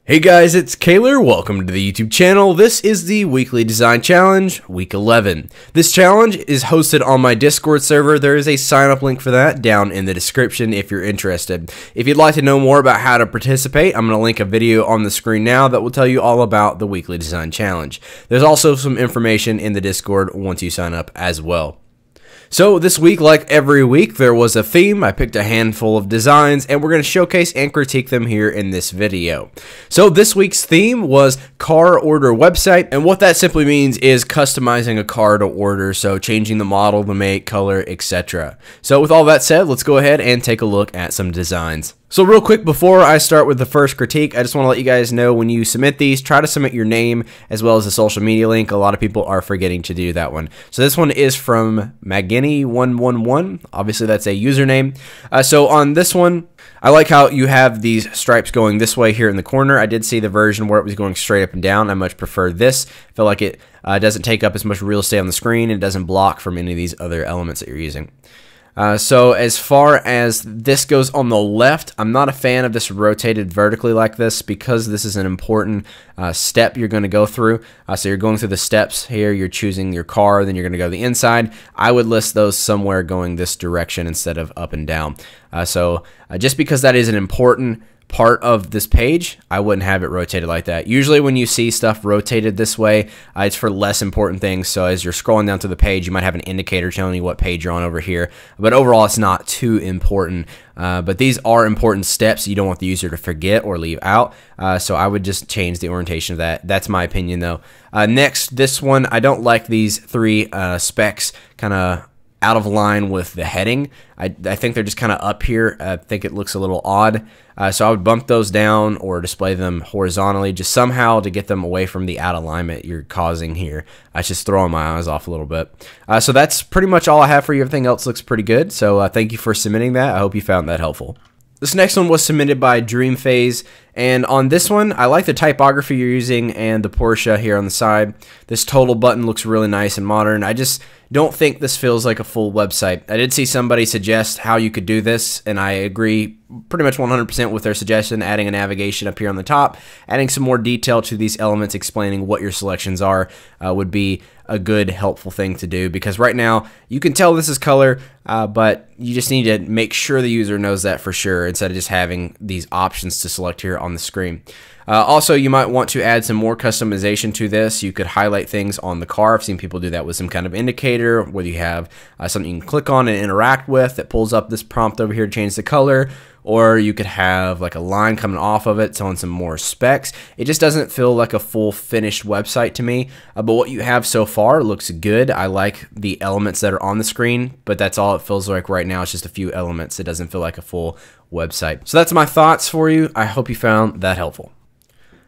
Hey guys, it's Kaylor. Welcome to the YouTube channel. This is the Weekly Design Challenge, Week 11. This challenge is hosted on my Discord server. There is a sign-up link for that down in the description if you're interested. If you'd like to know more about how to participate, I'm going to link a video on the screen now that will tell you all about the Weekly Design Challenge. There's also some information in the Discord once you sign up as well. So this week, like every week, there was a theme. I picked a handful of designs, and we're going to showcase and critique them here in this video. So this week's theme was car order website, and what that simply means is customizing a car to order, so changing the model, the make, color, etc. So with all that said, let's go ahead and take a look at some designs. So real quick, before I start with the first critique, I just want to let you guys know when you submit these, try to submit your name as well as a social media link. A lot of people are forgetting to do that one. So this one is from Magini111. Obviously, that's a username. So on this one, I like how you have these stripes going this way here in the corner. I did see the version where it was going straight up and down. I much prefer this. I feel like it doesn't take up as much real estate on the screen. It doesn't block from any of these other elements that you're using. So as far as this goes on the left, I'm not a fan of this rotated vertically like this because this is an important step you're going to go through. So you're going through the steps here, you're choosing your car, then you're going to go to the inside. I would list those somewhere going this direction instead of up and down. Just because that is an important part of this page, I wouldn't have it rotated like that. Usually when you see stuff rotated this way, it's for less important things. So as you're scrolling down to the page, you might have an indicator telling you what page you're on over here. But overall, it's not too important. But these are important steps you don't want the user to forget or leave out. So I would just change the orientation of that. That's my opinion though. Next, this one, I don't like these three specs kind of out of line with the heading. I think they're just kind of up here. I think it looks a little odd. So I would bump those down or display them horizontally just somehow to get them away from the out of alignment you're causing here. It's just throwing my eyes off a little bit. So that's pretty much all I have for you. Everything else looks pretty good. So thank you for submitting that. I hope you found that helpful. This next one was submitted by Dreamphase, and on this one, I like the typography you're using and the Porsche here on the side. This total button looks really nice and modern. I just don't think this feels like a full website. I did see somebody suggest how you could do this, and I agree pretty much 100% with their suggestion, adding a navigation up here on the top, adding some more detail to these elements, explaining what your selections are would be a good, helpful thing to do, because right now you can tell this is color, but you just need to make sure the user knows that for sure instead of just having these options to select here on the screen. Also, you might want to add some more customization to this. You could highlight things on the car. I've seen people do that with some kind of indicator, where you have something you can click on and interact with that pulls up this prompt over here to change the color. Or you could have like a line coming off of it telling some more specs. It just doesn't feel like a full finished website to me. But what you have so far looks good. I like the elements that are on the screen, but that's all it feels like right now. It's just a few elements. It doesn't feel like a full website. So that's my thoughts for you. I hope you found that helpful.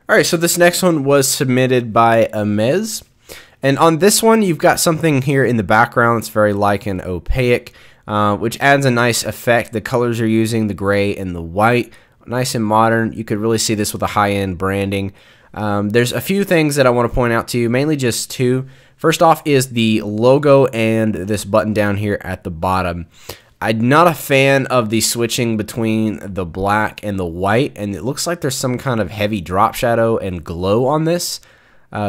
All right, so this next one was submitted by Amez. And on this one, you've got something here in the background that's very light and opaque, which adds a nice effect. The colors you're using, the gray and the white, nice and modern. You could really see this with a high-end branding. There's a few things that I want to point out to you, mainly just two. First off is the logo and this button down here at the bottom. I'm not a fan of the switching between the black and the white, and it looks like there's some kind of heavy drop shadow and glow on this.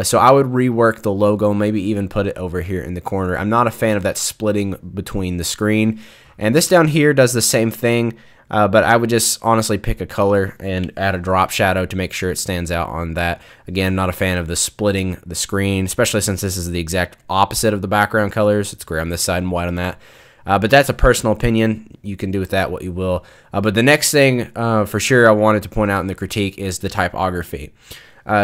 So I would rework the logo, maybe even put it over here in the corner. I'm not a fan of that splitting between the screen. And this down here does the same thing, but I would just honestly pick a color and add a drop shadow to make sure it stands out on that. Again, not a fan of the splitting the screen, especially since this is the exact opposite of the background colors. It's gray on this side and white on that. But that's a personal opinion. You can do with that what you will. But the next thing for sure I wanted to point out in the critique is the typography.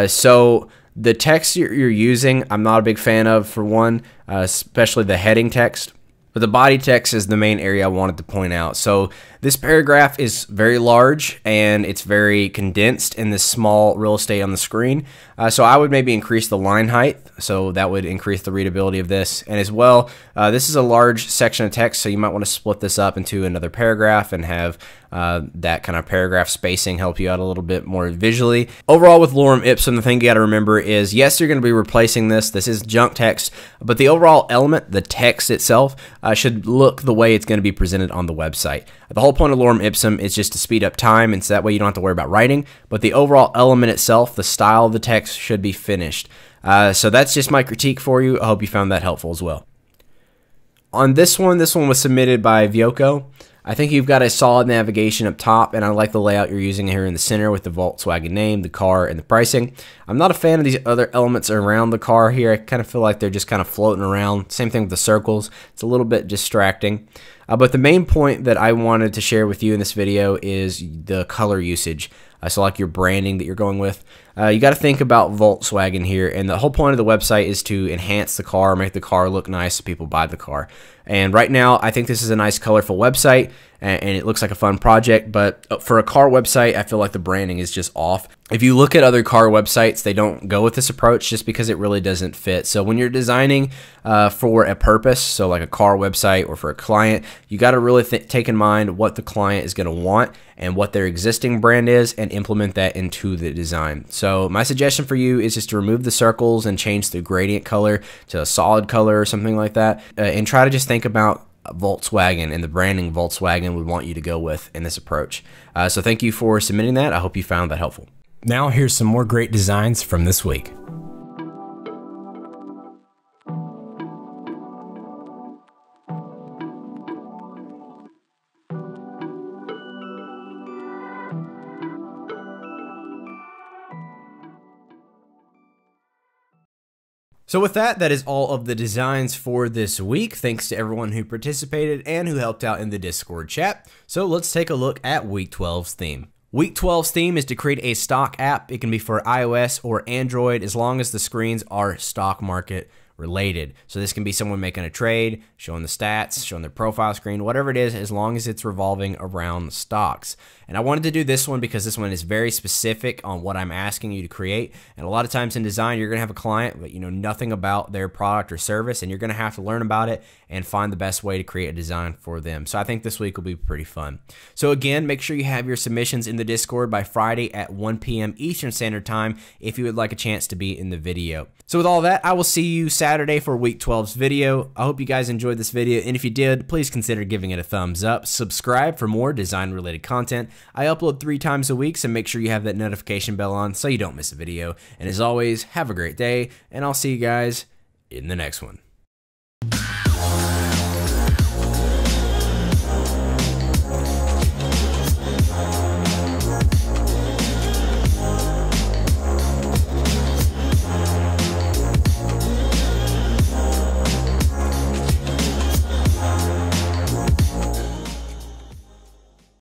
So the text you're using, I'm not a big fan of, for one, especially the heading text. But the body text is the main area I wanted to point out. So this paragraph is very large and it's very condensed in this small real estate on the screen. So I would maybe increase the line height, so that would increase the readability of this. And as well, this is a large section of text, so you might want to split this up into another paragraph and have that kind of paragraph spacing help you out a little bit more visually. Overall, with lorem ipsum, the thing you got to remember is, yes, you're going to be replacing this. This is junk text, but the overall element, the text itself, should look the way it's going to be presented on the website. The whole point of lorem ipsum is just to speed up time, and so that way you don't have to worry about writing, but the overall element itself, the style of the text, should be finished. So that's just my critique for you. I hope you found that helpful as well. On this one was submitted by Vyoko. I think you've got a solid navigation up top, and I like the layout you're using here in the center with the Volkswagen name, the car, and the pricing. I'm not a fan of these other elements around the car here. I kind of feel like they're just kind of floating around. Same thing with the circles. It's a little bit distracting. But the main point that I wanted to share with you in this video is the color usage. So like your branding that you're going with. You got to think about Volkswagen here, and the whole point of the website is to enhance the car, make the car look nice so people buy the car. And right now, I think this is a nice, colorful website, and it looks like a fun project, but for a car website, I feel like the branding is just off. If you look at other car websites, they don't go with this approach just because it really doesn't fit. So when you're designing for a purpose, so like a car website or for a client, you got to really take in mind what the client is going to want and what their existing brand is and implement that into the design. So my suggestion for you is just to remove the circles and change the gradient color to a solid color or something like that, and try to just think about Volkswagen and the branding Volkswagen would want you to go with in this approach. So thank you for submitting that. I hope you found that helpful. Now here's some more great designs from this week. So with that, that is all of the designs for this week. Thanks to everyone who participated and who helped out in the Discord chat. So let's take a look at Week 12's theme. Week 12's theme is to create a stock app. It can be for iOS or Android as long as the screens are stock market related. So this can be someone making a trade, showing the stats, showing their profile screen, whatever it is, as long as it's revolving around stocks. And I wanted to do this one because this one is very specific on what I'm asking you to create. And a lot of times in design, you're going to have a client, but you know nothing about their product or service, and you're going to have to learn about it and find the best way to create a design for them. So I think this week will be pretty fun. So again, make sure you have your submissions in the Discord by Friday at 1 p.m. Eastern Standard Time if you would like a chance to be in the video. So with all that, I will see you Saturday for Week 12's video. I hope you guys enjoyed this video, and if you did, please consider giving it a thumbs up. Subscribe for more design-related content. I upload 3 times a week, so make sure you have that notification bell on so you don't miss a video. And as always, have a great day, and I'll see you guys in the next one.